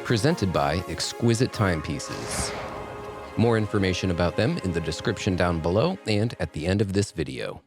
presented by Exquisite Timepieces. More information about them in the description down below and at the end of this video.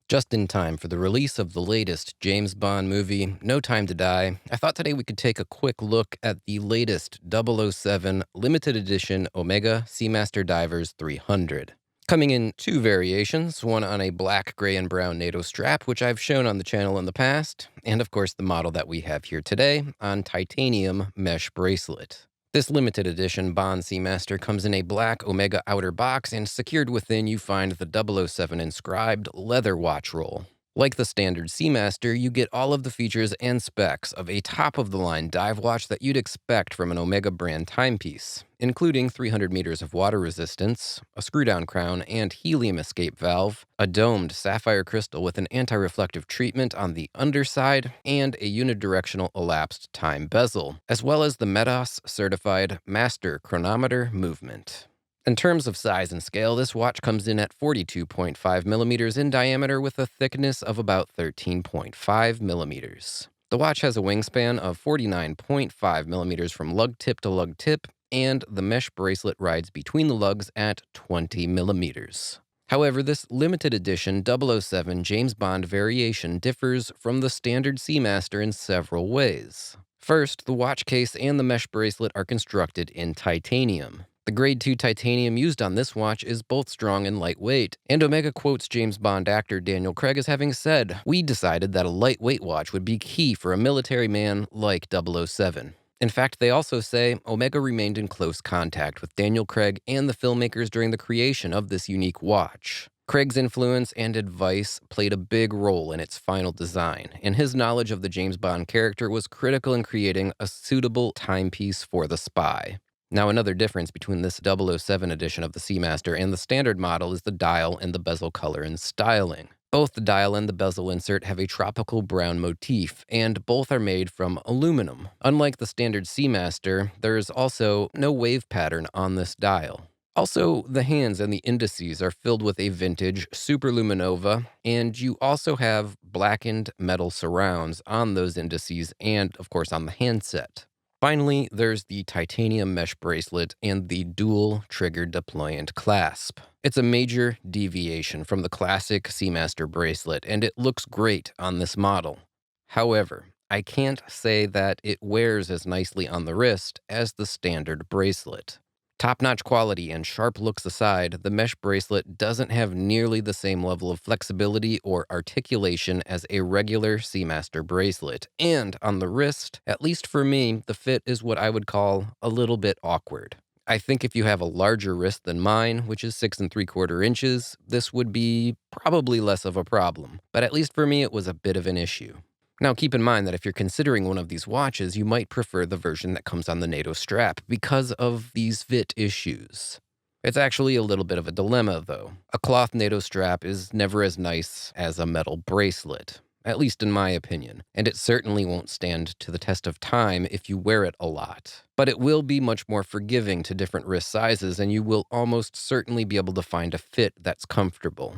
Just in time for the release of the latest James Bond movie, No Time to Die, I thought today we could take a quick look at the latest 007 limited edition Omega Seamaster Divers 300. Coming in two variations, one on a black, gray, and brown NATO strap, which I've shown on the channel in the past, and of course the model that we have here today on titanium mesh bracelet. This limited edition Bond Seamaster comes in a black Omega outer box, and secured within you find the 007 inscribed leather watch roll. Like the standard Seamaster, you get all of the features and specs of a top-of-the-line dive watch that you'd expect from an Omega brand timepiece, including 300 meters of water resistance, a screw-down crown and helium escape valve, a domed sapphire crystal with an anti-reflective treatment on the underside, and a unidirectional elapsed time bezel, as well as the MEDOS-certified master chronometer movement. In terms of size and scale, this watch comes in at 42.5 millimeters in diameter with a thickness of about 13.5 millimeters. The watch has a wingspan of 49.5 millimeters from lug tip to lug tip, and the mesh bracelet rides between the lugs at 20 millimeters. However, this limited edition 007 James Bond variation differs from the standard Seamaster in several ways. First, the watch case and the mesh bracelet are constructed in titanium. The Grade 2 titanium used on this watch is both strong and lightweight, and Omega quotes James Bond actor Daniel Craig as having said, "We decided that a lightweight watch would be key for a military man like 007. In fact, they also say Omega remained in close contact with Daniel Craig and the filmmakers during the creation of this unique watch. Craig's influence and advice played a big role in its final design, and his knowledge of the James Bond character was critical in creating a suitable timepiece for the spy. Now, another difference between this 007 edition of the Seamaster and the standard model is the dial and the bezel color and styling. Both the dial and the bezel insert have a tropical brown motif, and both are made from aluminum. Unlike the standard Seamaster, there is also no wave pattern on this dial. Also, the hands and the indices are filled with a vintage superluminova, and you also have blackened metal surrounds on those indices and, of course, on the handset. Finally, there's the titanium mesh bracelet and the dual trigger deployant clasp. It's a major deviation from the classic Seamaster bracelet, and it looks great on this model. However, I can't say that it wears as nicely on the wrist as the standard bracelet. Top-notch quality and sharp looks aside, the mesh bracelet doesn't have nearly the same level of flexibility or articulation as a regular Seamaster bracelet. And on the wrist, at least for me, the fit is what I would call a little bit awkward. I think if you have a larger wrist than mine, which is 6 3/4 inches, this would be probably less of a problem. But at least for me, it was a bit of an issue. Now, keep in mind that if you're considering one of these watches, you might prefer the version that comes on the NATO strap because of these fit issues. It's actually a little bit of a dilemma, though. A cloth NATO strap is never as nice as a metal bracelet, at least in my opinion, and it certainly won't stand to the test of time if you wear it a lot. But it will be much more forgiving to different wrist sizes, and you will almost certainly be able to find a fit that's comfortable.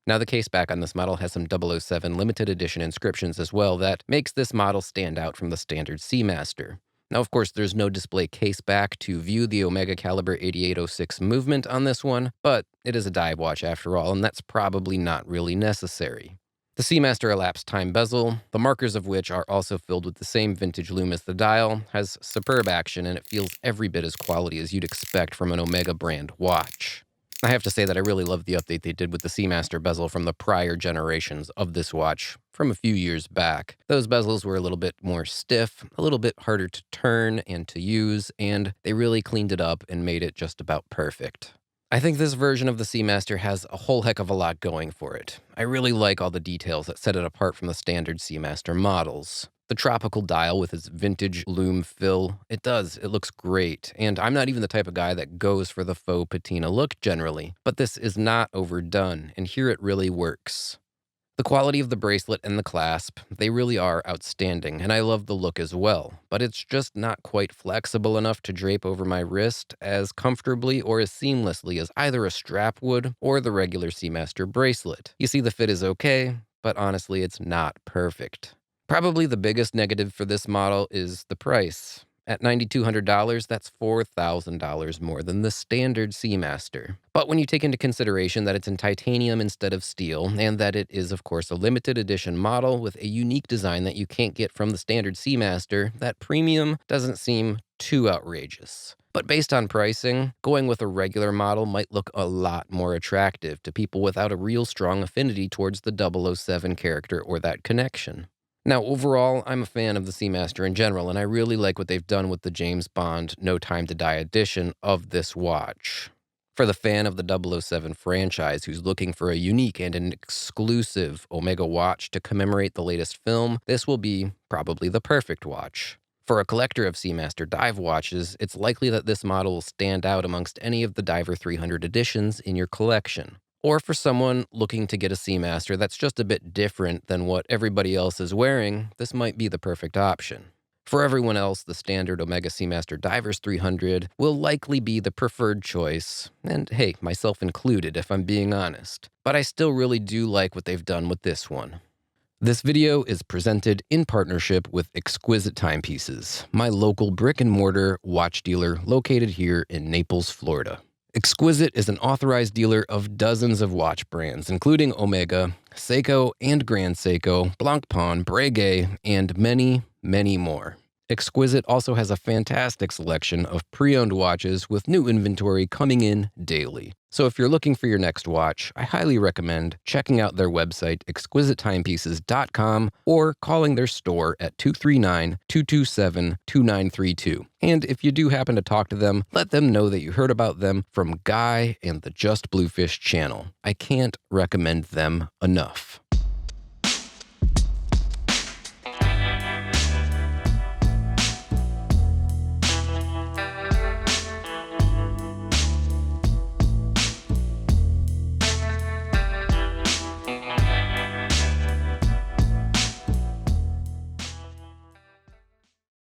Now, the case back on this model has some 007 limited edition inscriptions as well that makes this model stand out from the standard Seamaster. Now, of course, there's no display case back to view the Omega caliber 8806 movement on this one, but it is a dive watch after all, and that's probably not really necessary. The Seamaster elapsed time bezel, the markers of which are also filled with the same vintage lume as the dial, has superb action, and it feels every bit as quality as you'd expect from an Omega brand watch. I have to say that I really love the update they did with the Seamaster bezel from the prior generations of this watch from a few years back. Those bezels were a little bit more stiff, a little bit harder to turn and to use, and they really cleaned it up and made it just about perfect. I think this version of the Seamaster has a whole heck of a lot going for it. I really like all the details that set it apart from the standard Seamaster models. The tropical dial with its vintage lume fill, it looks great, and I'm not even the type of guy that goes for the faux patina look generally, but this is not overdone, and here it really works. The quality of the bracelet and the clasp, they really are outstanding, and I love the look as well, but it's just not quite flexible enough to drape over my wrist as comfortably or as seamlessly as either a strap would or the regular Seamaster bracelet. You see, the fit is okay, but honestly, it's not perfect. Probably the biggest negative for this model is the price. At $9,200, that's $4,000 more than the standard Seamaster. But when you take into consideration that it's in titanium instead of steel, and that it is, of course, a limited edition model with a unique design that you can't get from the standard Seamaster, that premium doesn't seem too outrageous. But based on pricing, going with a regular model might look a lot more attractive to people without a real strong affinity towards the 007 character or that connection. Now, overall, I'm a fan of the Seamaster in general, and I really like what they've done with the James Bond No Time to Die edition of this watch. For the fan of the 007 franchise who's looking for a unique and an exclusive Omega watch to commemorate the latest film, this will be probably the perfect watch. For a collector of Seamaster dive watches, it's likely that this model will stand out amongst any of the Diver 300 editions in your collection. Or for someone looking to get a Seamaster that's just a bit different than what everybody else is wearing, this might be the perfect option. For everyone else, the standard Omega Seamaster Divers 300 will likely be the preferred choice, and hey, myself included if I'm being honest. But I still really do like what they've done with this one. This video is presented in partnership with Exquisite Timepieces, my local brick-and-mortar watch dealer located here in Naples, Florida. Exquisite is an authorized dealer of dozens of watch brands, including Omega, Seiko and Grand Seiko, Blancpain, Breguet, and many, many more. Exquisite also has a fantastic selection of pre-owned watches with new inventory coming in daily. So if you're looking for your next watch, I highly recommend checking out their website, exquisitettimepieces.com, or calling their store at 239-227-2932. And if you do happen to talk to them, let them know that you heard about them from Guy and the Just Bluefish channel. I can't recommend them enough.